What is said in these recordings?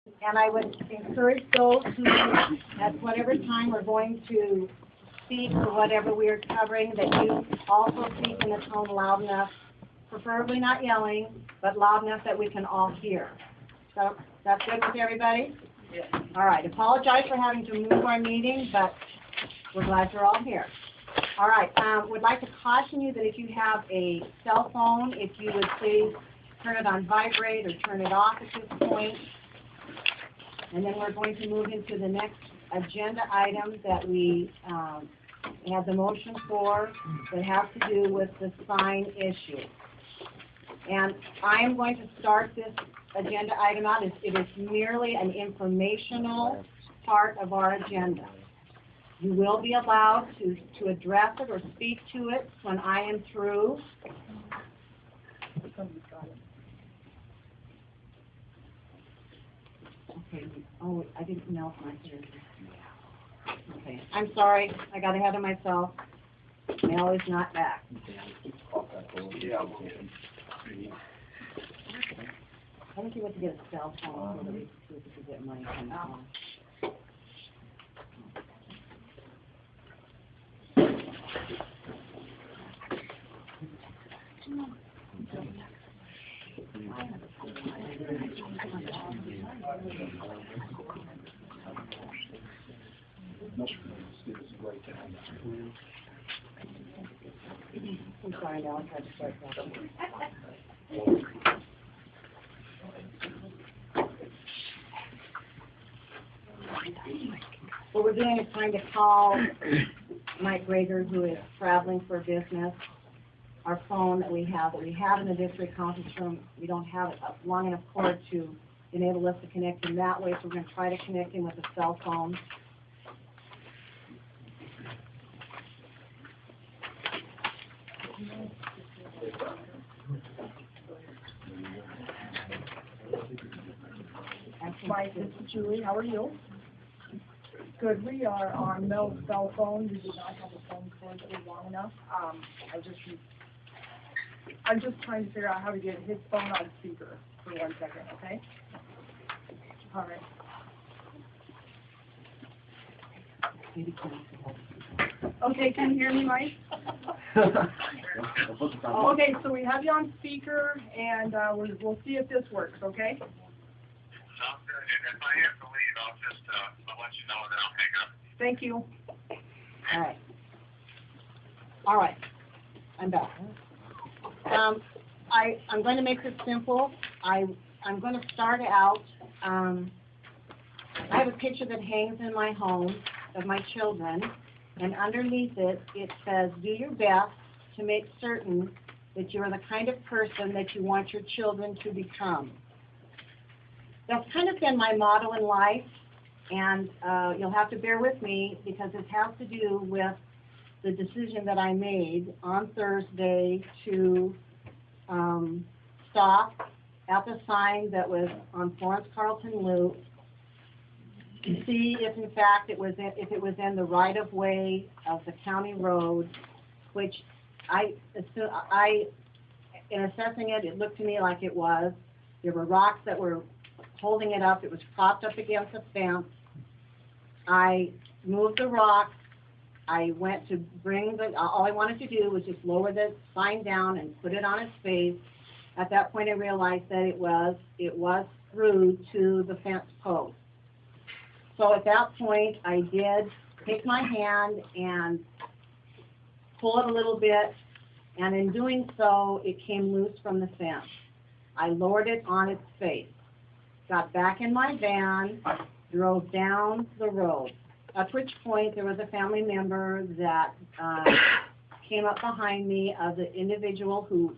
And I would encourage those who, at whatever time we're going to speak or whatever we are covering, that you also speak in a tone loud enough, preferably not yelling, but loud enough that we can all hear. So that's good with everybody? Yes. All right. Apologize for having to move our meeting, but we're glad you're all here. All right. Would like to caution you that if you have a cell phone, if you would please turn it on vibrate or turn it off at this point. And then we're going to move into the next agenda item that we have the motion for that has to do with the sign issue. And I am going to start this agenda item out. It is merely an informational part of our agenda. You will be allowed to address it or speak to it when I am through. Okay. Oh, I didn't know if my here. Okay. I'm sorry. I got ahead of myself. Mail is not back. I think you want to get a cell phone so that we can get money from the phone. I'm sorry, now I'll try to start that. What we're doing is trying to call Mike Rager, who is traveling for business. Our phone that we have in the district conference room, we don't have a long enough cord to enable us to connect him that way, so we're going to try to connect him with a cell phone. Mike, this is Julie. How are you? Good. We are on Mel's cell phone. We do not have a phone cord that is long enough. I'm just trying to figure out how to get his phone on speaker for 1 second, okay? All right. Okay, can you hear me, Mike? Okay, so we have you on speaker, and we'll see if this works, okay? Sounds good. And if I have to leave, I'll let you know, and then I'll hang up. Thank you. All right. All right. I'm back. I'm going to make this simple. I'm going to start out. I have a picture that hangs in my home of my children, and underneath it, it says, "Do your best to make certain that you are the kind of person that you want your children to become." That's kind of been my motto in life, and you'll have to bear with me because it has to do with the decision that I made on Thursday to stop at the sign that was on Florence-Carlton Loop to see if, in fact, it was in the right-of-way of the county road, which in assessing it, it looked to me like it was. There were rocks that were holding it up. It was propped up against a fence. I moved the rocks. I went to all I wanted to do was just lower the sign down and put it on its face. At that point, I realized that it was through to the fence post. So at that point, I did take my hand and pull it a little bit, and in doing so, it came loose from the fence. I lowered it on its face, got back in my van, drove down the road, at which point there was a family member that came up behind me of the individual who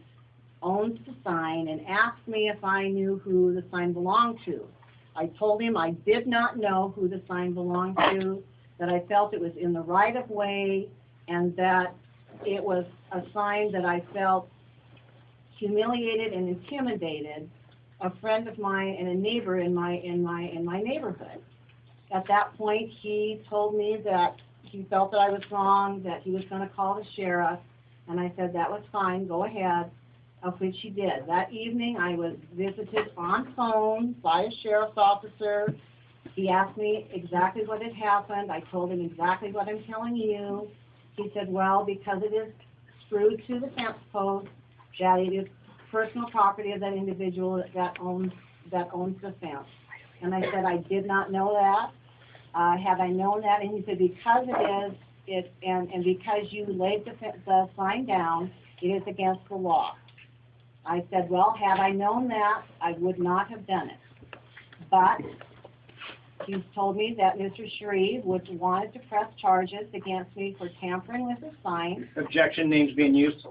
owns the sign and asked me if I knew who the sign belonged to. I told him I did not know who the sign belonged to, that I felt it was in the right-of-way, and that it was a sign that I felt humiliated and intimidated a friend of mine and a neighbor in my neighborhood. At that point, he told me that he felt that I was wrong, that he was going to call the sheriff, and I said that was fine, go ahead. of which he did. That evening, I was visited on phone by a sheriff's officer. He asked me exactly what had happened. I told him exactly what I'm telling you. He said, well, because it is screwed to the fence post, that it is personal property of that individual that owns the fence. And I said, I did not know that. Had I known that, and he said, because and because you laid the sign down, it is against the law. I said, well, had I known that, I would not have done it. But he told me that Mr. Shreve wanted to press charges against me for tampering with the sign. Objection, names being used.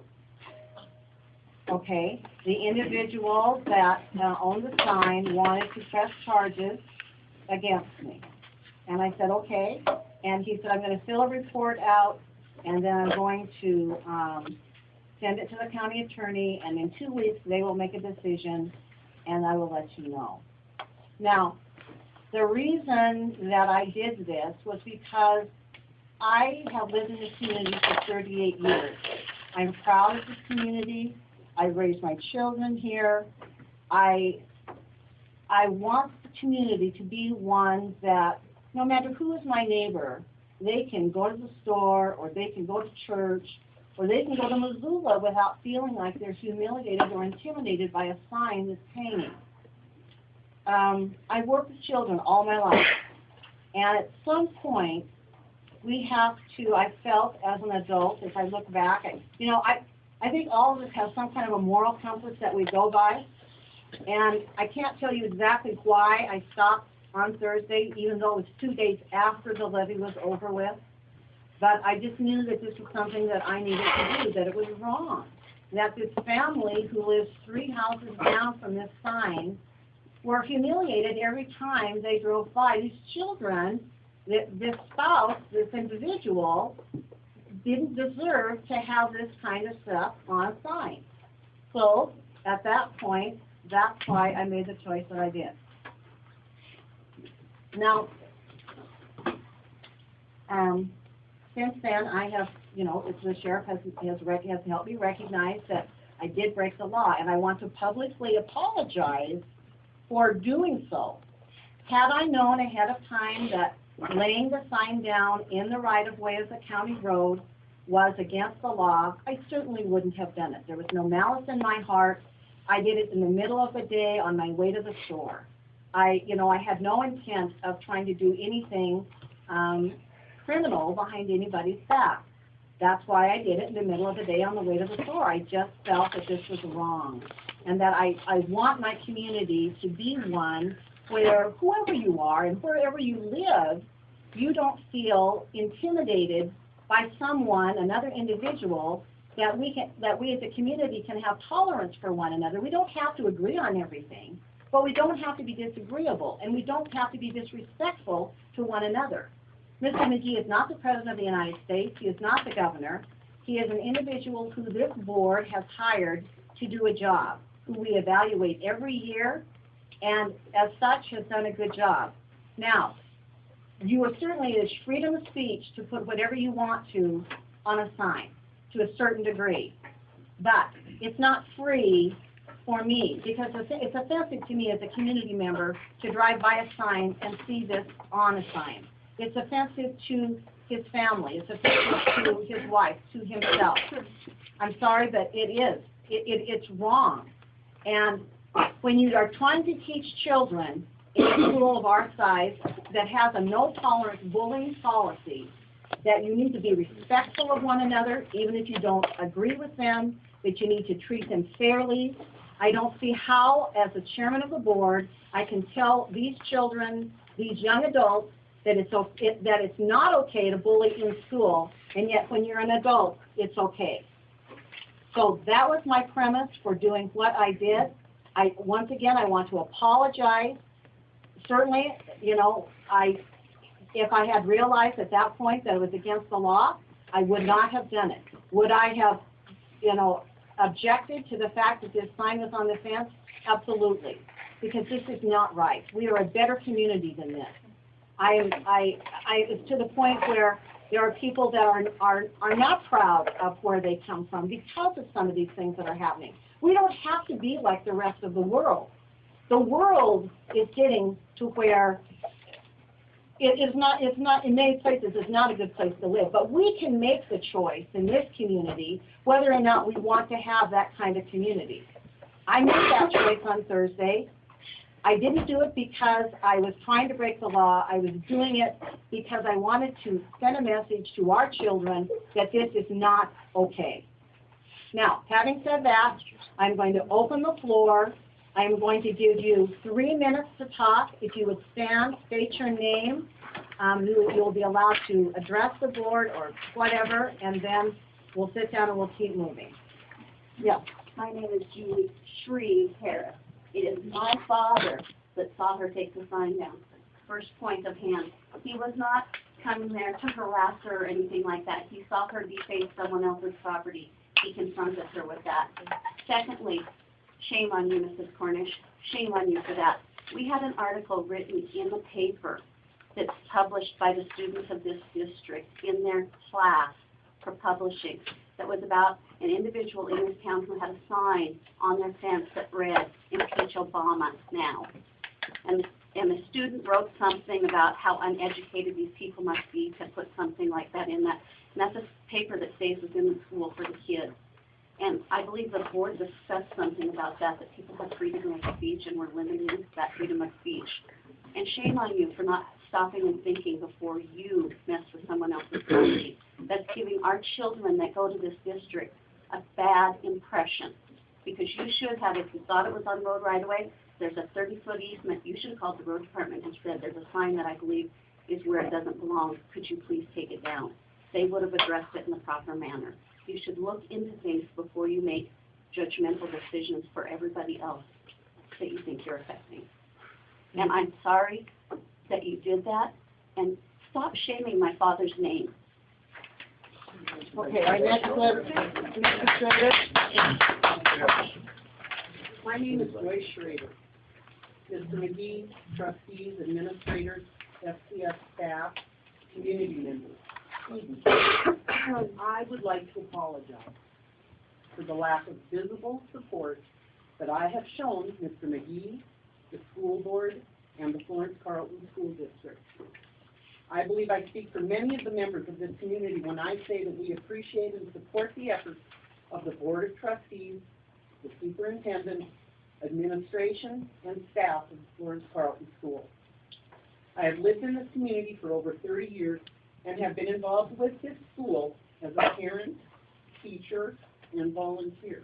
Okay, the individual that owned the sign wanted to press charges against me. And I said, okay. And he said, I'm going to fill a report out, and then I'm going to send it to the county attorney, and in 2 weeks they will make a decision, and I will let you know. Now, the reason that I did this was because I have lived in this community for 38 years. I'm proud of this community. I raised my children here. I want the community to be one that, no matter who is my neighbor, they can go to the store, or they can go to church, or they can go to Missoula without feeling like they're humiliated or intimidated by a sign that's hanging. I've worked with children all my life, and at some point, we have to, I felt as an adult, if I look back, I think all of us have some kind of a moral compass that we go by, and I can't tell you exactly why I stopped on Thursday, even though it was 2 days after the levy was over with, but I just knew that this was something that I needed to do, that it was wrong, that this family who lives 3 houses down from this sign were humiliated every time they drove by. These children, this spouse, this individual, didn't deserve to have this kind of stuff on a sign. So, at that point, that's why I made the choice that I did. Now, since then, I have, the sheriff has helped me recognize that I did break the law, and I want to publicly apologize for doing so. Had I known ahead of time that laying the sign down in the right-of-way of the county road was against the law, I certainly wouldn't have done it. There was no malice in my heart. I did it in the middle of the day on my way to the store. I had no intent of trying to do anything criminal behind anybody's back. That's why I did it in the middle of the day on the way to the store. I just felt that this was wrong, and that I want my community to be one where whoever you are and wherever you live, you don't feel intimidated by someone, another individual, that we as a community can have tolerance for one another. We don't have to agree on everything, but we don't have to be disagreeable, and we don't have to be disrespectful to one another. Mr. McGee is not the President of the United States. He is not the governor. He is an individual who this board has hired to do a job, who we evaluate every year, and as such has done a good job. Now, you are certainly, it is freedom of speech to put whatever you want to on a sign, to a certain degree. But it's not free for me, because it's offensive to me as a community member to drive by a sign and see this on a sign. It's offensive to his family. It's offensive to his wife, to himself. I'm sorry, but it is. It's wrong. And when you are trying to teach children in a school of our size that has a no-tolerance bullying policy, that you need to be respectful of one another, even if you don't agree with them, that you need to treat them fairly, I don't see how, as the chairman of the board, I can tell these children, these young adults, that it's not okay to bully in school, and yet when you're an adult, it's okay. So that was my premise for doing what I did. Once again, I want to apologize. Certainly, if I had realized at that point that it was against the law, I would not have done it. Would I have, objected to the fact that this sign was on the fence? Absolutely, because this is not right. We are a better community than this. It's to the point where there are people that are not proud of where they come from because of some of these things that are happening. We don't have to be like the rest of the world. The world is getting to where it's not, in many places, it's not a good place to live. But we can make the choice in this community whether or not we want to have that kind of community. I made that choice on Thursday. I didn't do it because I was trying to break the law. I was doing it because I wanted to send a message to our children that this is not okay. Now, having said that, I'm going to open the floor. I'm going to give you 3 minutes to talk. If you would stand, state your name. You'll be allowed to address the board or whatever, and then we'll sit down and we'll keep moving. Yes. My name is Julie Shreve Harris. It is my father that saw her take the sign down. First point of hand. He was not coming there to harass her or anything like that. He saw her deface someone else's property. He confronted her with that. Secondly, shame on you, Mrs. Cornish. Shame on you for that. We had an article written in the paper that's published by the students of this district in their class for publishing that was about an individual in this town who had a sign on their fence that read, "Impeach Obama now." And the student wrote something about how uneducated these people must be to put something like that in that. And that's a paper that stays within the school for the kids. And I believe the board discussed something about that people have freedom of speech and we're limiting that freedom of speech. And shame on you for not stopping and thinking before you mess with someone else's property. That's giving our children that go to this district a bad impression. Because you should have, if you thought it was on road right away, there's a 30-foot easement. You should have called the road department and said, there's a sign that I believe is where it doesn't belong. Could you please take it down? They would have addressed it in the proper manner. You should look into things before you make judgmental decisions for everybody else that you think you're affecting. And I'm sorry that you did that, and stop shaming my father's name. Okay, our next one, Mr. Schrader. My name is Joyce Schrader. Mr. McGee, trustees, administrators, FCS staff, community members, students, I would like to apologize for the lack of visible support that I have shown Mr. McGee, the school board, and the Florence-Carlton School District. I believe I speak for many of the members of this community when I say that we appreciate and support the efforts of the Board of Trustees, the superintendent, administration, and staff of the Florence-Carlton School. I have lived in this community for over 30 years and have been involved with this school as a parent, teacher, and volunteer.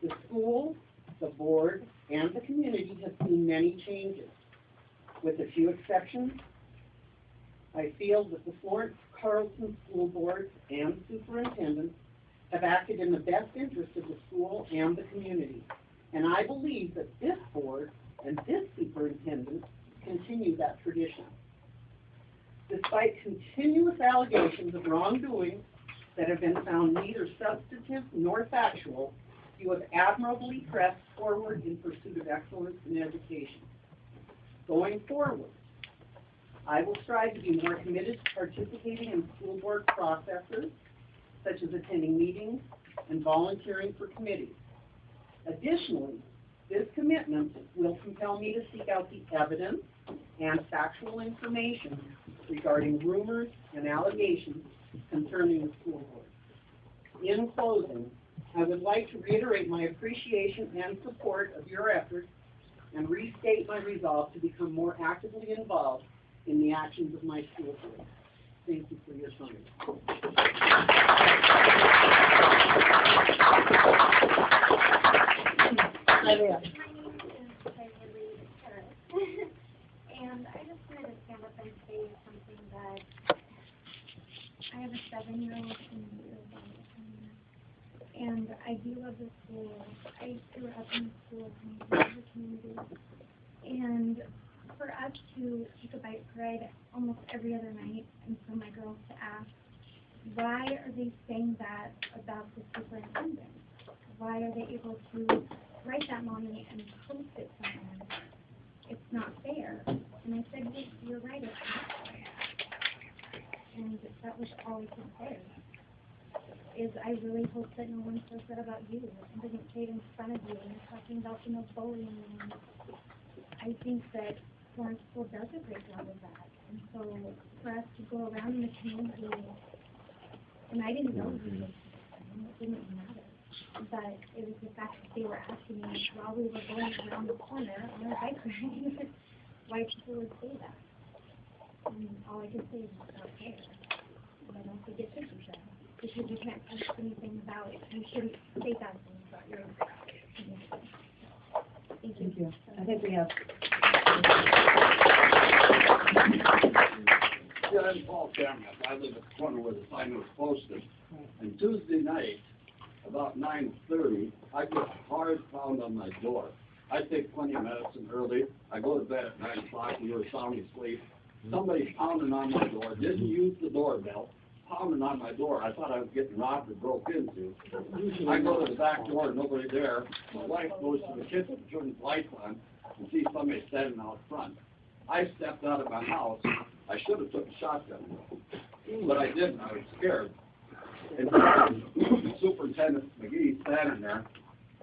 The school, the board, and the community have seen many changes. With a few exceptions, I feel that the Florence-Carlton School Board and superintendent have acted in the best interest of the school and the community. And I believe that this board and this superintendent continue that tradition. Despite continuous allegations of wrongdoing that have been found neither substantive nor factual, you have admirably pressed forward in pursuit of excellence in education. Going forward, I will strive to be more committed to participating in school board processes, such as attending meetings and volunteering for committees. Additionally, this commitment will compel me to seek out the evidence and factual information regarding rumors and allegations concerning the school board. In closing, I would like to reiterate my appreciation and support of your efforts and restate my resolve to become more actively involved in the actions of my school board. Thank you for your time. My name is Beverly Harris, and I just wanted to stand up and say something that I have a 7-year-old and a 8-year-old, and I do love the school. I grew up in the school and I love the community, and for us to take a bike ride almost every other night, and for my girls to ask, why are they saying that about the superintendent? Why are they able to write that mommy and post it somewhere? It's not fair. And I said, yes, you're right, it's not fair. And that was all I could say. is I really hope that no one says that about you, and doesn't say it in front of you, and you're talking about, bullying, and I think that Florence School does a great job of that, and so for us to go around in the community, and I didn't know you, it didn't matter, but it was the fact that they were asking me while we were going around the corner on our bike ride, why people would say that. And all I could say is it's not fair. And I don't think it should be fair. Because you can't post anything about it. You shouldn't say bad things about your community. Thank you. I think we have. Yeah, I'm Paul Cameron. I live at the corner where the sign was posted. And Tuesday night, about 9:30, I get a hard pound on my door. I take plenty of medicine early. I go to bed at 9 o'clock. We were sound asleep. Somebody pounding on my door, didn't use the doorbell, pounding on my door. I thought I was getting robbed or broke into. I go to the back door, nobody there. My wife goes to the kitchen, turns the lights on, and sees somebody standing out front. I stepped out of my house. I should have took a shotgun, but I didn't. I was scared. And Superintendent McGee standing there,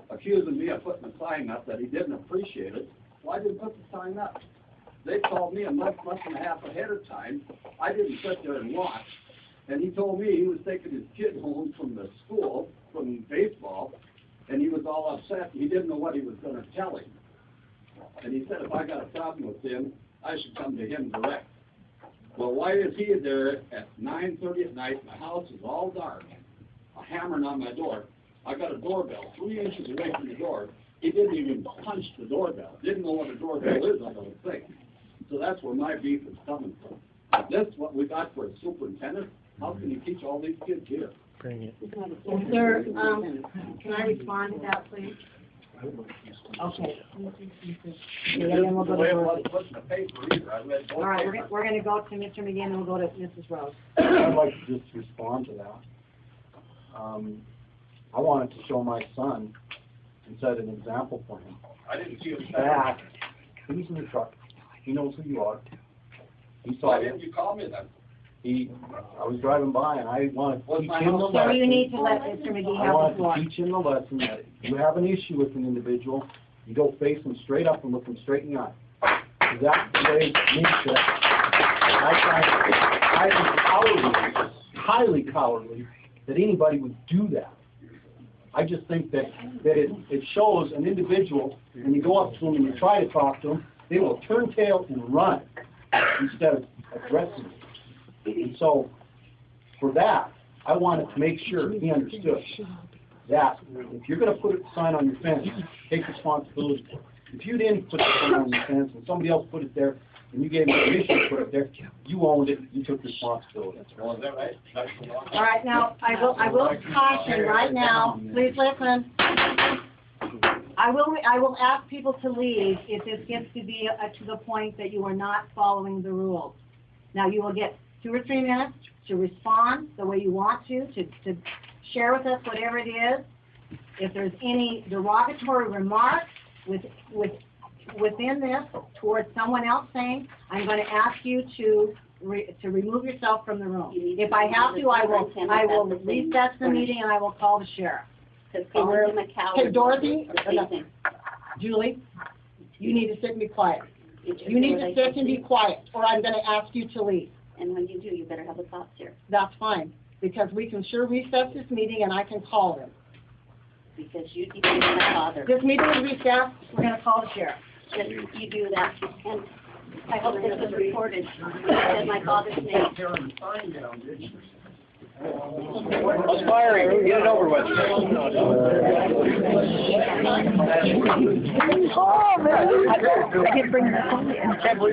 accusing me of putting a sign up that he didn't appreciate it. Well, I didn't put the sign up. They called me a month and a half ahead of time. I didn't sit there and watch. And he told me he was taking his kid home from the school, from baseball, and he was all upset. He didn't know what he was going to tell him. And he said if I got a problem with him, I should come to him direct. Well, why is he there at 9:30 at night? My house is all dark, hammering on my door. I got a doorbell 3 inches away from the door. He didn't even punch the doorbell. Didn't know what a doorbell is, I don't think. So that's where my beef is coming from. Is this what we got for a superintendent? How can you teach all these kids here? Sir, can I respond to that, please? Okay. And then we'll go to Dorothy. All right, we're going to go to Mr. McGee, and then we'll go to Mrs. Rose. I'd like to just respond to that. I wanted to show my son and set an example for him. I didn't see him. Back, he's in the truck. He knows who you are. He saw Why you. didn't you call me then? I was driving by and I wanted to teach him the So lesson. you need to let Mr. McGee I have the wanted floor. to teach him the lesson that if you have an issue with an individual, you go face them straight up and look them straight in the eye. Because that's the way it needs to. I find it highly cowardly that anybody would do that. I just think that it shows an individual, when you go up to them and you try to talk to them, they will turn tail and run instead of addressing you. And so, for that, I wanted to make sure he understood that if you're going to put a sign on your fence, take responsibility for it. If you didn't put the sign on your fence and somebody else put it there, and you gave me permission to put it there, you owned it, you took responsibility. Well, is that right? All right, now, I will caution right now, please listen. I will ask people to leave if this gets to be to the point that you are not following the rules. Now, you will get 2 or 3 minutes to respond the way you want to share with us whatever it is. If there's any derogatory remarks within this towards someone else saying, I'm going to ask you to remove yourself from the room. If I have to, I will recess the meeting and I will call the sheriff. Okay, Dorothy, Julie, you need to sit and be quiet. You need to sit and be quiet, or I'm going to ask you to leave. And when you do, you better have the cops here. That's fine, because we can sure recess this meeting and I can call him. Because you defend my father. This meeting is recessed, we're going to call the sheriff. Just you do that. And I hope this was recorded. In my father's name. Let's fire him. Get it over with. Oh, man. I can't bring that on.